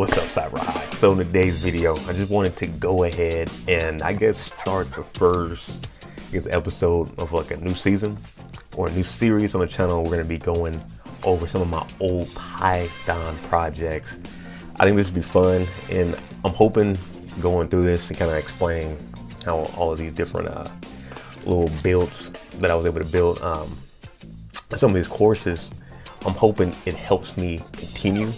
What's up, Cyber High? So in today's video, I just wanted to go ahead and I guess start the first episode of like a new season or a new series on the channel. We're gonna be going over some of my old Python projects. I think this would be fun, and I'm hoping going through this and kind of explain how all of these different little builds that I was able to build, some of these courses, I'm hoping it helps me continue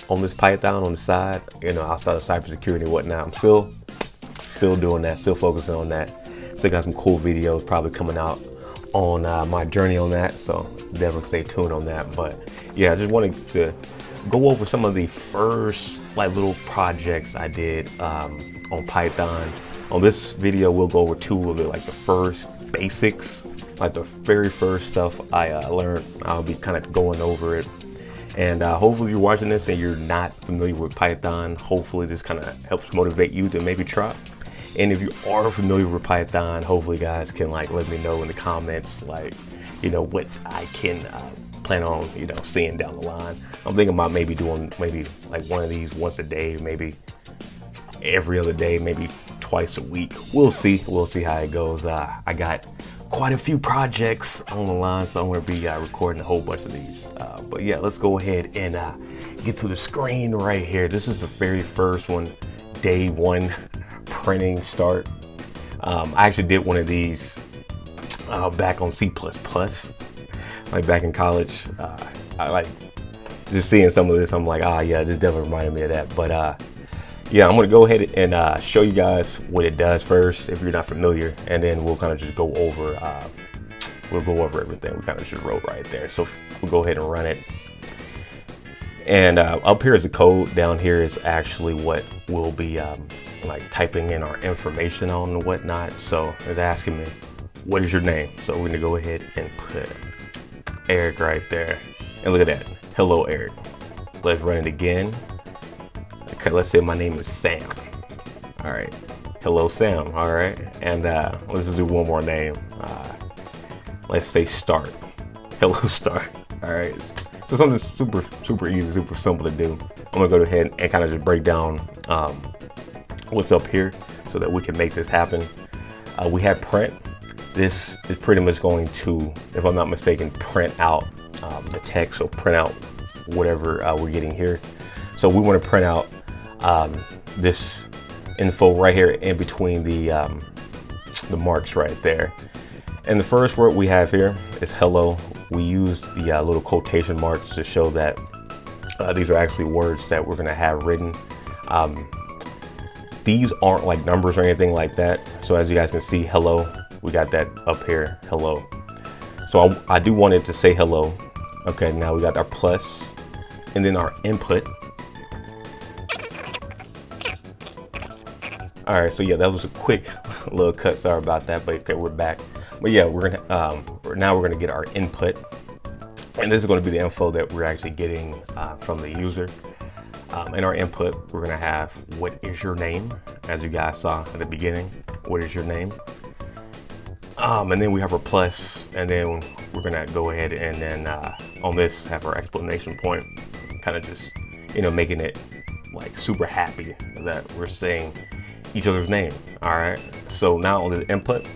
on this Python on the side, outside of cybersecurity and whatnot. I'm still doing that, still focusing on that. Still got some cool videos probably coming out on my journey on that, so definitely stay tuned on that. But yeah, I just wanted to go over some of the first little projects I did on Python. On this video, we'll go over two of the the first basics, the very first stuff I learned. I'll be kind of going over it. And hopefully you're watching this and you're not familiar with Python. Hopefully this kind of helps motivate you to maybe try. And if you are familiar with Python, hopefully you guys can let me know in the comments, what I can plan on, seeing down the line. I'm thinking about maybe doing one of these once a day, maybe every other day, maybe twice a week. We'll see how it goes. I got quite a few projects on the line, so I'm going to be recording a whole bunch of these. But yeah, let's go ahead and get to the screen right here. This is the very first one, day one printing start. I actually did one of these back on C++, back in college. I just seeing some of this, I'm like, yeah, this definitely reminded me of that. But yeah, I'm gonna go ahead and show you guys what it does first, if you're not familiar, and then we'll kind of just go over everything. We kind of just wrote right there. So we'll go ahead and run it. And up here is the code. Down here is actually what we'll be typing in our information on and whatnot. So it's asking me, what is your name? So we're gonna go ahead and put Eric right there. And look at that, hello Eric. Let's run it again. Okay, let's say my name is Sam. All right, hello Sam. All right, and let's just do one more name. Let's say Start. Hello Start. All right, so something super easy, super simple to do. I'm gonna go ahead and kind of just break down what's up here so that we can make this happen. We have print. This is pretty much going to, if I'm not mistaken, print out the text, or print out whatever we're getting here. So we want to print out this info right here in between the marks right there. And the first word we have here is hello. We use the little quotation marks to show that these are actually words that we're going to have written. These aren't like numbers or anything like that. So as you guys can see, hello, we got that up here, hello. So I do want it to say hello. Okay, now we got our plus and then our input. All right, so yeah, that was a quick little cut. Sorry about that, but okay, we're back. But yeah, we're gonna get our input, and this is going to be the info that we're actually getting from the user. In our input, we're gonna have what is your name, as you guys saw at the beginning. What is your name? And then we have our plus, and then we're gonna go ahead and then on this have our explanation point, kind of just making it super happy that we're saying each other's name. All right, so now on the input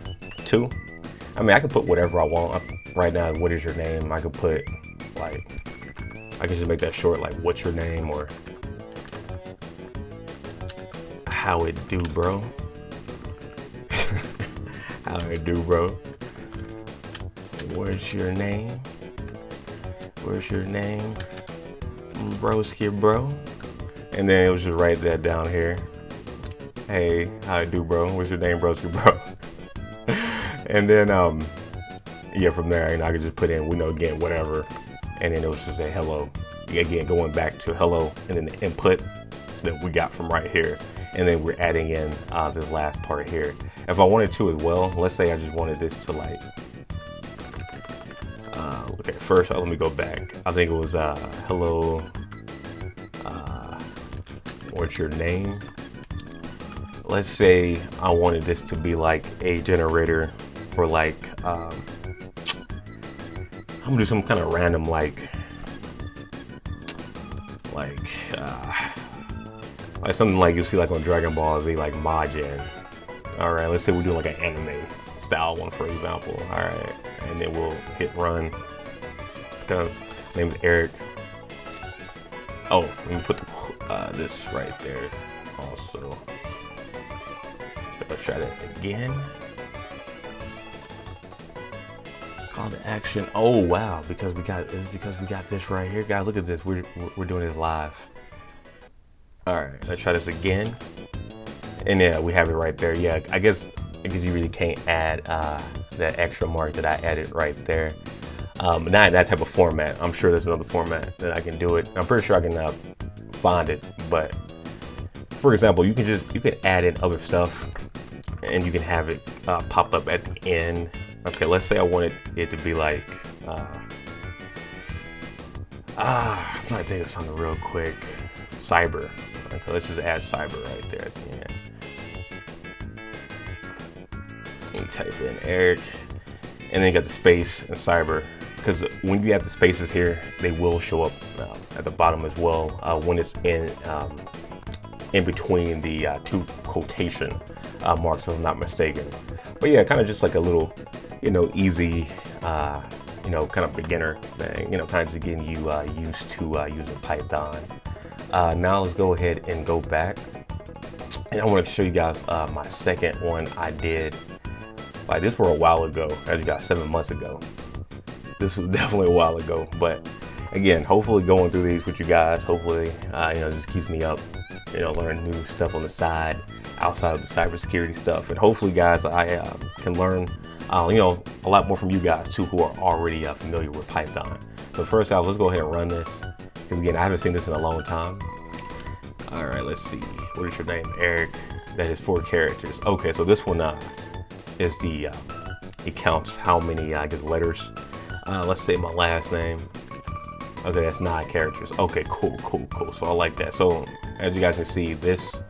two, I can put whatever I want right now. What is your name? I could put I can just make that short, what's your name, or how it do, bro. How it do, bro. What's your name? Where's your name, broski, bro? And then it was just write that down here. Hey, how it do, bro? What's your name, broski, bro? And then yeah, from there, I could just put in, again, whatever, and then it was just say hello. Again, going back to hello, and then the input that we got from right here, and then we're adding in this last part here. If I wanted to as well, let's say I just wanted this to okay, first let me go back. I think it was hello, what's your name? Let's say I wanted this to be a generator for I'm gonna do some kind of random like something like you see like on Dragon Ball Z, like Majin. All right, let's say we do like an anime style one, for example. All right, and then we'll hit run. Name is Eric. Oh, let me put this right there also. Let's try that again. Call to action. Oh wow, because we got this right here, guys. Look at this. We're doing this live. All right, let's try this again. And yeah, we have it right there. Yeah, I guess because you really can't add that extra mark that I added right there. Not in that type of format. I'm sure there's another format that I can do it. I'm pretty sure I can find it. But for example, you can add in other stuff, and you can have it pop up at the end. Okay, let's say I wanted it to be like I'm trying to think of something real quick. Cyber. Okay, let's just add cyber right there at the end. You type in Eric, and then you got the space and cyber. Because when you have the spaces here, they will show up at the bottom as well when it's in between the two quotation marks, if I'm not mistaken. But yeah, kind of just like a little, easy, kind of beginner thing. Kind of just getting you used to using Python. Now let's go ahead and go back, and I want to show you guys my second one I did. Like this for a while ago, as you got 7 months ago. This was definitely a while ago, but again, hopefully going through these with you guys, hopefully, just keeps me up, learning new stuff on the side, outside of the cybersecurity stuff. And hopefully guys, I can learn, a lot more from you guys too, who are already familiar with Python. But first off, let's go ahead and run this. Because again, I haven't seen this in a long time. All right, let's see. What is your name? Eric. That is 4 characters. Okay, so this one is the, it counts how many, letters. Let's say my last name. Okay, that's 9 characters. Okay, cool. So I like that. So as you guys can see, this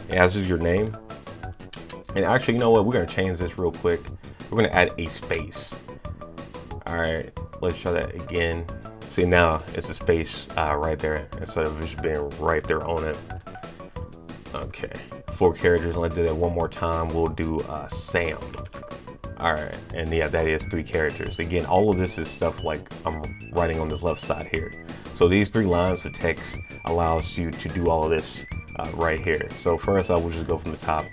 is your name. And actually, you know what? We're gonna change this real quick. We're gonna add a space. All right, let's try that again. See, now it's a space right there instead of just being right there on it. Okay, 4 characters. Let's do that one more time. We'll do Sam. All right, and yeah, that is 3 characters. Again, all of this is stuff like I'm writing on this left side here. So these 3 lines of text allows you to do all of this right here. So first I will just go from the top.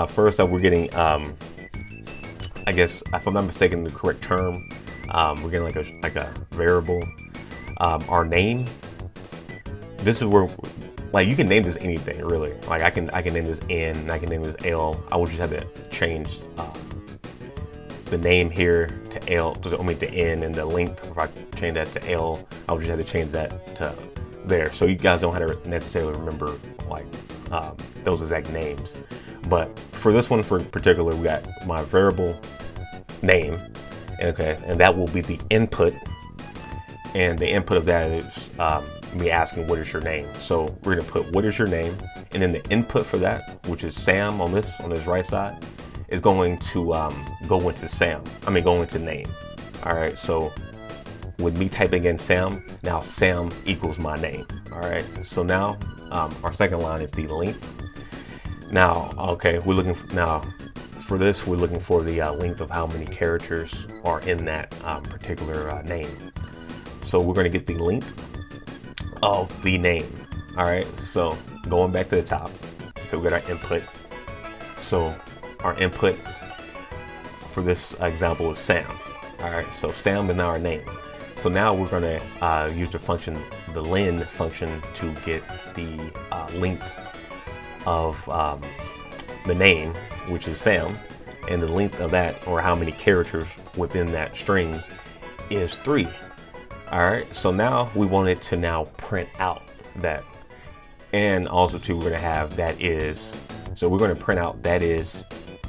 First up, we're getting, I guess, if I'm not mistaken, the correct term, we're getting like a variable. Our name. This is where, like, you can name this anything really. Like I can name this N, and I can name this L. I will just have to change the name here to L, to N, and the length. If I change that to L, I'll just have to change that to there. So you guys don't have to necessarily remember like those exact names. But for this one, for particular, we got my variable name, okay, and that will be the input. And the input of that is me asking, what is your name? So we're gonna put what is your name, and then the input for that, which is Sam on this right side, is going to go into name. All right, so with me typing in Sam, now Sam equals my name. All right, so now our second line is the length. Now, okay, we're looking for this, we're looking for the length of how many characters are in that particular name. So we're going to get the length of the name. All right, so going back to the top, okay, we got our input. So our input for this example is Sam. All right, so Sam is now our name. So now we're going to use the function, the len function, to get the length of the name, which is Sam, and the length of that, or how many characters within that string, is 3. All right, so now we want it to now print out that, and also too, we're going to have that is, so we're going to print out that is,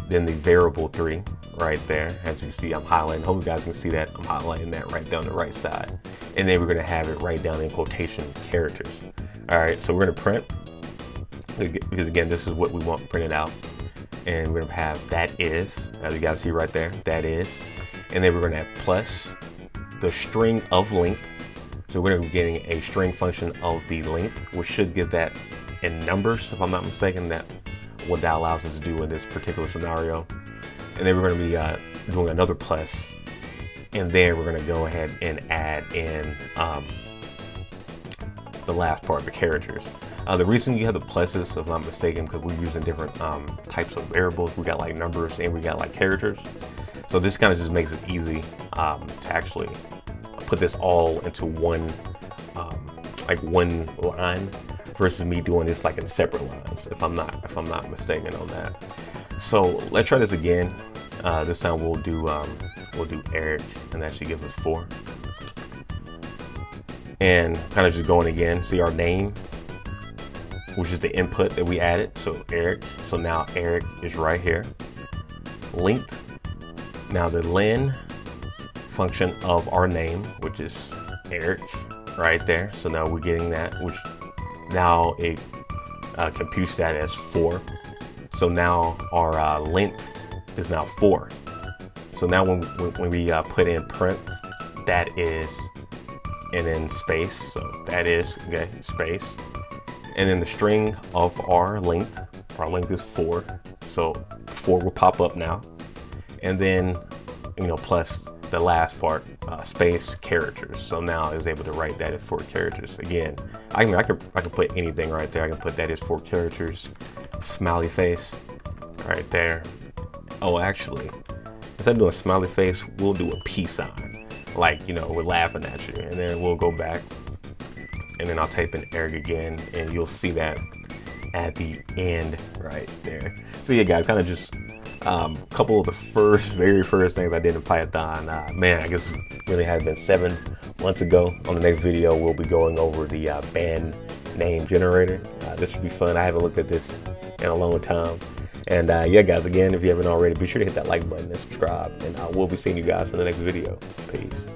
then the variable 3 right there. As you can see, I'm highlighting. Hope you guys can see that. I'm highlighting that right down the right side, and then we're going to have it right down in quotation characters. All right, so we're going to print, because again, this is what we want printed out, and we're going to have that is, as you guys see right there, that is, and then we're going to have plus the string of length. So we're going to be getting a string function of the length, which should give that in numbers, if I'm not mistaken. That what that allows us to do in this particular scenario. And then we're going to be doing another plus, and then we're going to go ahead and add in the last part, the characters. The reason you have the pluses, if I'm not mistaken, because we're using different types of variables. We got like numbers and we got like characters. So this kind of just makes it easy to actually put this all into one line, versus me doing this like in separate lines, if I'm not mistaken on that. So let's try this again. This time we'll do Eric, and that should give us 4. And kind of just going again, see our name, which is the input that we added. So Eric. So now Eric is right here. Length. Now the len function of our name, which is Eric, right there. So now we're getting that, which now it computes that as 4. So now our length is now 4. So now when we put in print, that is, and then space. So that is, okay, space. And then the string of our length is 4. So 4 will pop up now. And then, plus the last part, space characters. So now I was able to write that as 4 characters. Again, I can put anything right there. I can put that as 4 characters. Smiley face right there. Oh, actually, instead of doing a smiley face, we'll do a peace sign. Like, we're laughing at you. And then we'll go back, and then I'll type in Eric again, and you'll see that at the end right there. So yeah, guys, kind of just a couple of the very first things I did in Python. Man, I guess it really has been 7 months ago. On the next video, we'll be going over the band name generator. This should be fun. I haven't looked at this in a long time. And yeah, guys, again, if you haven't already, be sure to hit that like button and subscribe. And we'll be seeing you guys in the next video. Peace.